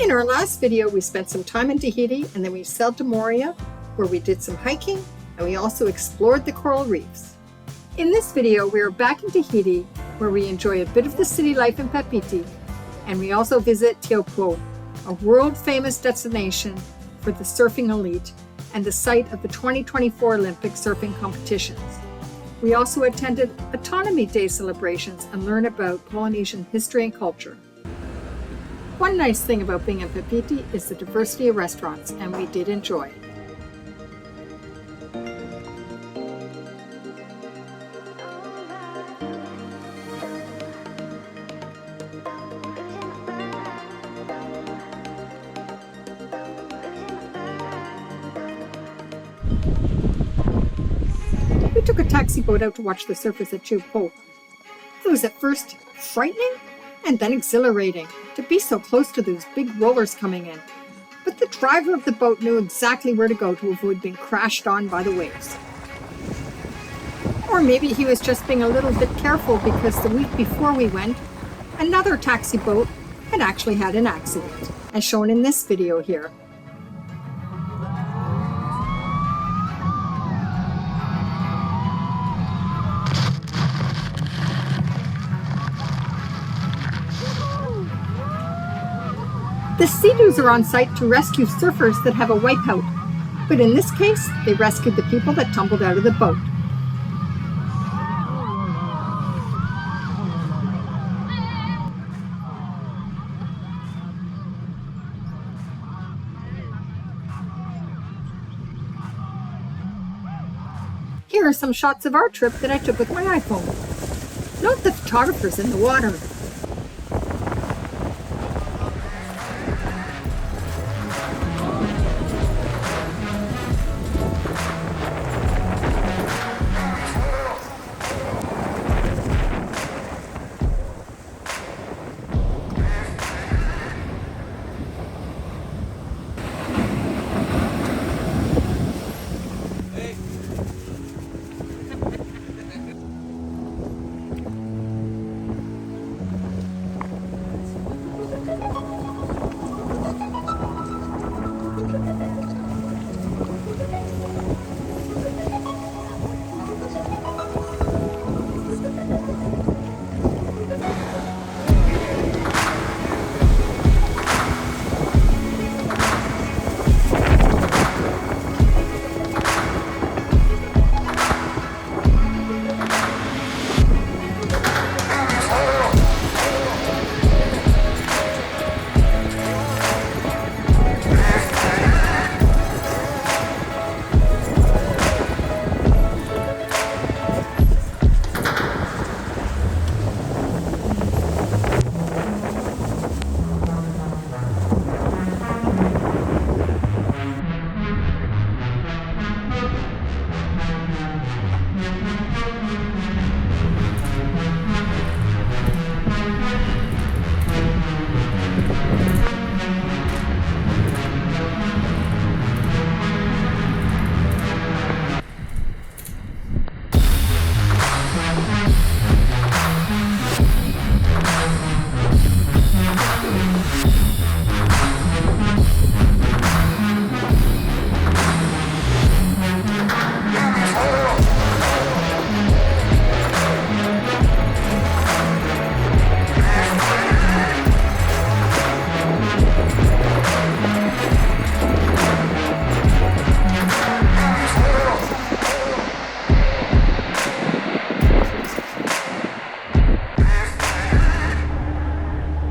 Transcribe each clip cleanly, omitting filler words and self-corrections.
In our last video, we spent some time in Tahiti and then we sailed to Moorea, where we did some hiking and we also explored the coral reefs. In this video, we are back in Tahiti, where we enjoy a bit of the city life in Papeete, and we also visit Teahupo'o, a world-famous destination for the surfing elite and the site of the 2024 Olympic surfing competitions. We also attended Autonomy Day celebrations and learned about Polynesian history and culture. One nice thing about being in Papeete is the diversity of restaurants, and we did enjoy it. We took a taxi boat out to watch the surfers at Teahupo'o. It was at first frightening and then exhilarating to be so close to those big rollers coming in. But the driver of the boat knew exactly where to go to avoid being crashed on by the waves. Or maybe he was just being a little bit careful because the week before we went, another taxi boat had actually had an accident, as shown in this video here. The Sea-Doos are on site to rescue surfers that have a wipeout, but in this case, they rescued the people that tumbled out of the boat. Here are some shots of our trip that I took with my iPhone. Note the photographers in the water.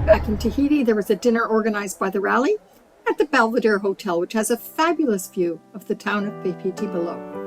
Back in Tahiti, there was a dinner organized by the rally at the Belvedere Hotel, which has a fabulous view of the town of Papeete below.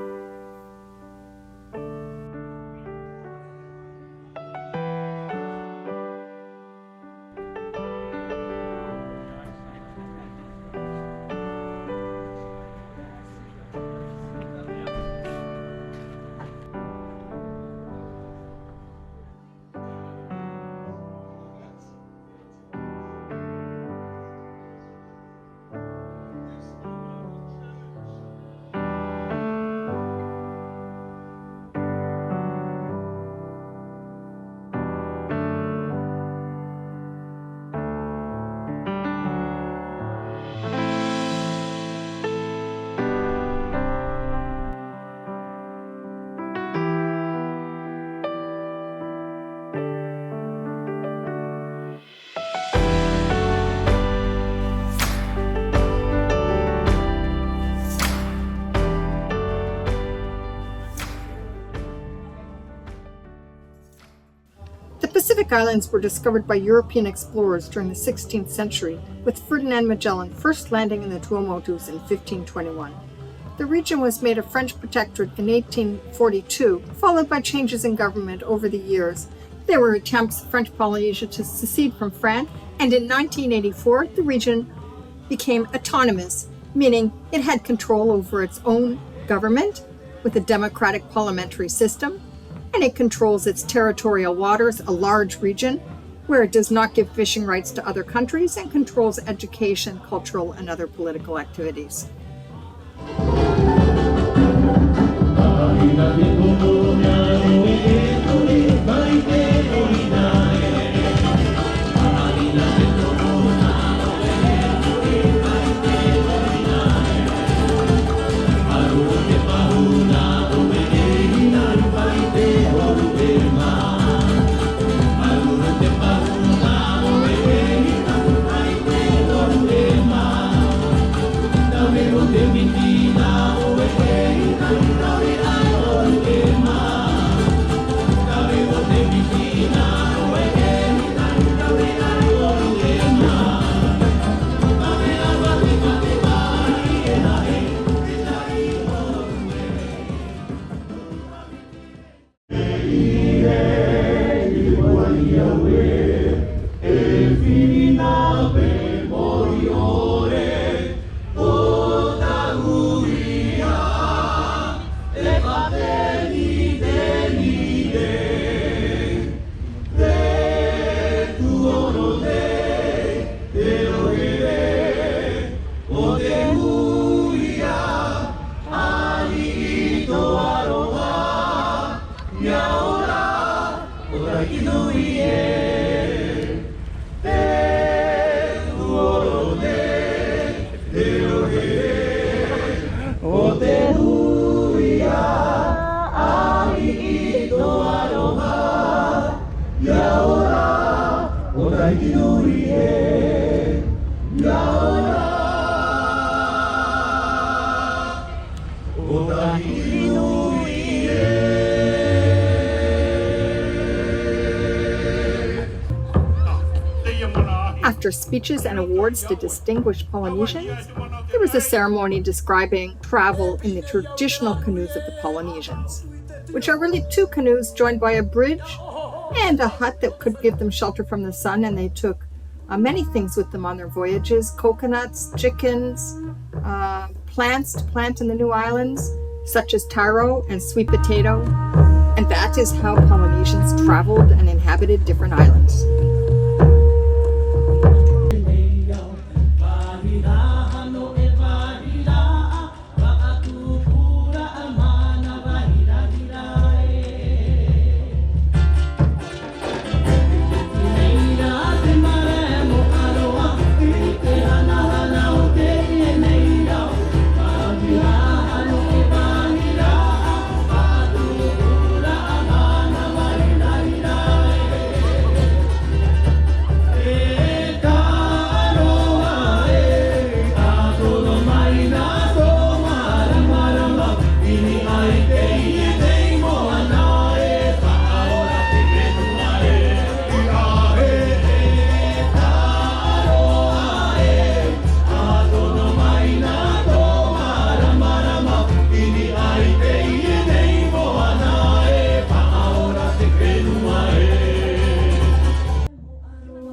Pacific Islands were discovered by European explorers during the 16th century, with Ferdinand Magellan first landing in the Tuamotus in 1521. The region was made a French protectorate in 1842, followed by changes in government over the years. There were attempts of French Polynesia to secede from France, and in 1984 the region became autonomous, meaning it had control over its own government with a democratic parliamentary system, and it controls its territorial waters, a large region where it does not give fishing rights to other countries, and controls education, cultural, and other political activities. After speeches and awards to distinguished Polynesians, there was a ceremony describing travel in the traditional canoes of the Polynesians, which are really two canoes joined by a bridge and a hut that could give them shelter from the sun, and they took many things with them on their voyages: coconuts, chickens, plants to plant in the new islands, such as taro and sweet potato. And that is how Polynesians traveled and inhabited different islands.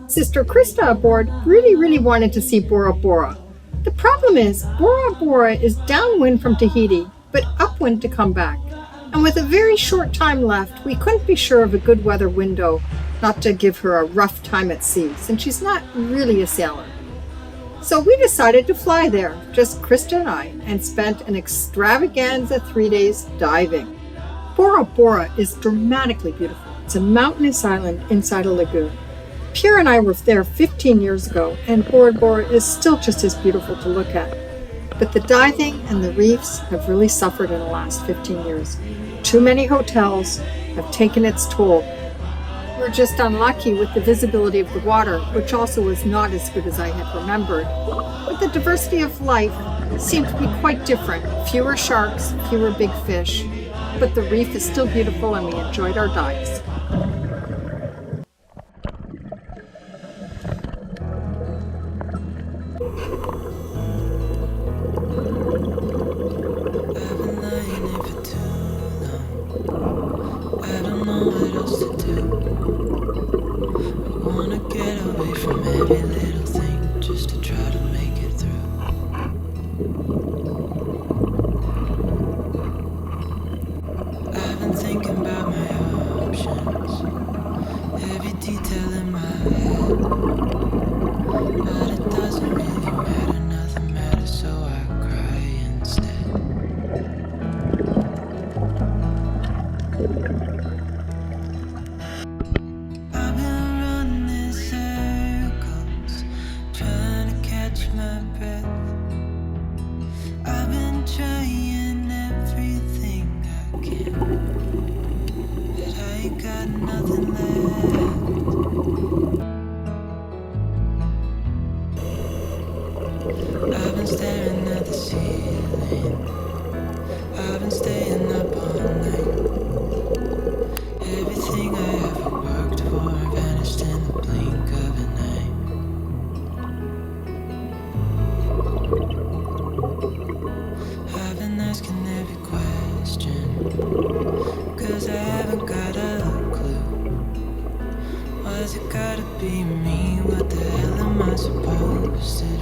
Sister Krista aboard really wanted to see Bora Bora. The problem is, Bora Bora is downwind from Tahiti, but upwind to come back. And with a very short time left, we couldn't be sure of a good weather window not to give her a rough time at sea, since she's not really a sailor. So we decided to fly there, just Krista and I, and spent an extravaganza 3 days diving. Bora Bora is dramatically beautiful. It's a mountainous island inside a lagoon. Pierre and I were there 15 years ago, and Bora Bora is still just as beautiful to look at. But the diving and the reefs have really suffered in the last 15 years. Too many hotels have taken its toll. We're just unlucky with the visibility of the water, which also was not as good as I had remembered. But the diversity of life seemed to be quite different. Fewer sharks, fewer big fish. But the reef is still beautiful, and we enjoyed our dives. I've been lying here for too long. I don't know what else to do. I wanna get away from every little thing just to try to make it through. I've been thinking about my options, every detail in my head. But it doesn't really matter, nothing matters, so I cry instead. I've been running in circles, trying to catch my breath. I've been trying everything I can, but I ain't got nothing left. I've been staring at the ceiling. I've been staying up all night. Everything I ever worked for vanished in the blink of an eye. I've been asking every question, 'cause I haven't got a clue. Was it gotta be me? What the hell am I supposed to do?